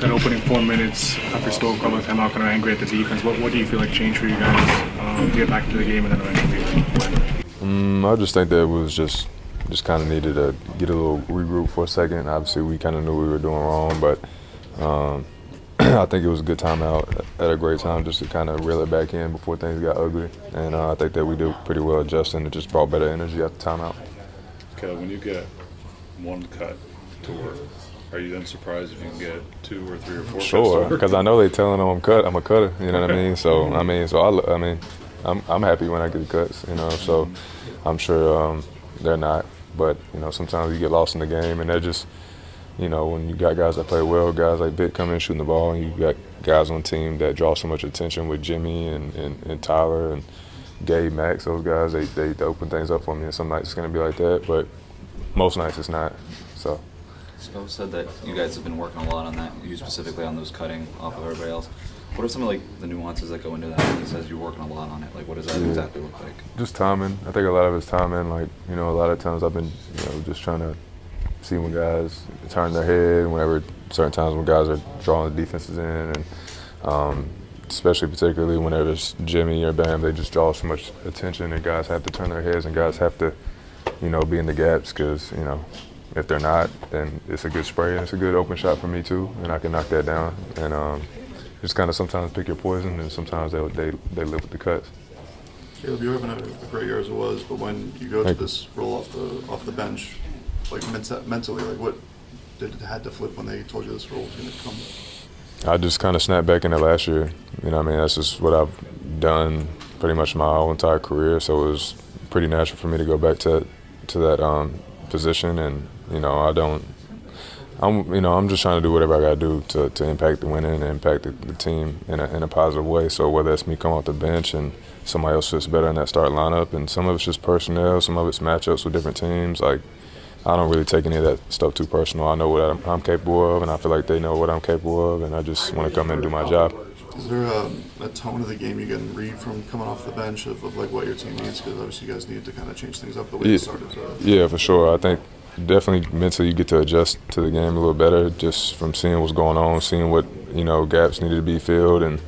that opening 4 minutes after Stoke called the timeout, kind of angry at the defense. What do you feel like changed for you guys to get back into the game and then eventually win? I just think that it was just kind of needed to get a little regroup for a second. Obviously, we kind of knew we were doing wrong, but I think it was a good timeout at a great time just to kind of reel it back in before things got ugly. And I think that we did pretty well adjusting. It just brought better energy at the timeout. Okay, when you get one cut to work, are you then surprised if you can get 2 or 3 or 4? Sure, because I know they're telling them I'm a cutter. You know what I mean? So I'm happy when I get the cuts. You know, so I'm sure they're not. But sometimes you get lost in the game, and they're just, when you got guys that play well, guys like Vic come in shooting the ball, and you got guys on the team that draw so much attention with Jimmy and Tyler and Gabe, Max, those guys, they open things up for me. And some nights it's going to be like that, but most nights it's not. So. Spo said that you guys have been working a lot on that, you specifically on those cutting off of everybody else. What are some of the nuances that go into that? He says you're working a lot on it. What does that exactly look like? Just timing. I think a lot of it's timing. A lot of times I've been just trying to see when guys turn their head, whenever certain times when guys are drawing the defenses in, and especially particularly whenever it's Jimmy or Bam, they just draw so much attention, and guys have to turn their heads, and guys have to, be in the gaps because, if they're not, then it's a good spray and it's a good open shot for me too, and I can knock that down. And just kind of sometimes pick your poison, and sometimes they live with the cuts. Caleb, you're having a great year as it was, but when you go to this roll off the bench, mentally, what did it had to flip when they told you this role was going to come? I just kind of snapped back into last year. That's just what I've done pretty much my whole entire career. So it was pretty natural for me to go back to that position, and I'm just trying to do whatever I got to do to impact the winning and impact the team in a positive way. So whether it's me coming off the bench and somebody else fits better in that start lineup, and some of it's just personnel, some of it's matchups with different teams. I don't really take any of that stuff too personal. I know what I'm capable of, and I feel like they know what I'm capable of, and I just want to come in and do my job. Is there a tone of the game you can read from coming off the bench of what your team needs? Because obviously you guys need to kind of change things up the way you started. Yeah, for sure. I think definitely mentally you get to adjust to the game a little better just from seeing what's going on, seeing what gaps needed to be filled, and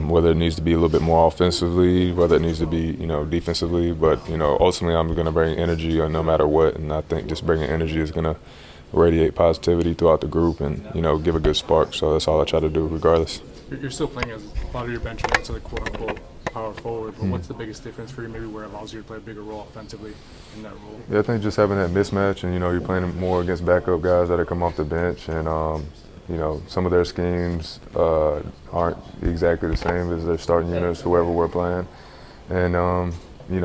whether it needs to be a little bit more offensively, whether it needs to be defensively. But ultimately I'm going to bring energy no matter what, and I think just bringing energy is going to radiate positivity throughout the group and give a good spark. So that's all I try to do regardless. You're still playing as a lot of your bench mates are quote-unquote power forward, but what's the biggest difference for you maybe where it allows you to play a bigger role offensively in that role? Yeah, I think just having that mismatch, and you're playing more against backup guys that come off the bench, and some of their schemes aren't exactly the same as their starting units, whoever we're playing. And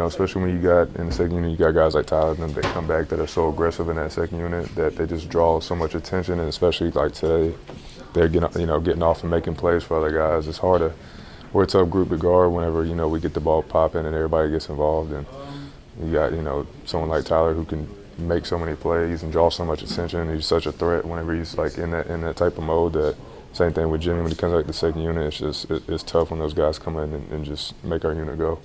especially when you got in the second unit, you got guys like Tyler and them that come back that are so aggressive in that second unit that they just draw so much attention, and especially like today, they're getting off and making plays for other guys. It's hard to. We're a tough group to guard whenever we get the ball popping and everybody gets involved, and you got someone like Tyler who can make so many plays and draw so much attention. He's such a threat whenever he's in that type of mode. That same thing with Jimmy when he comes out the second unit. It's tough when those guys come in and just make our unit go.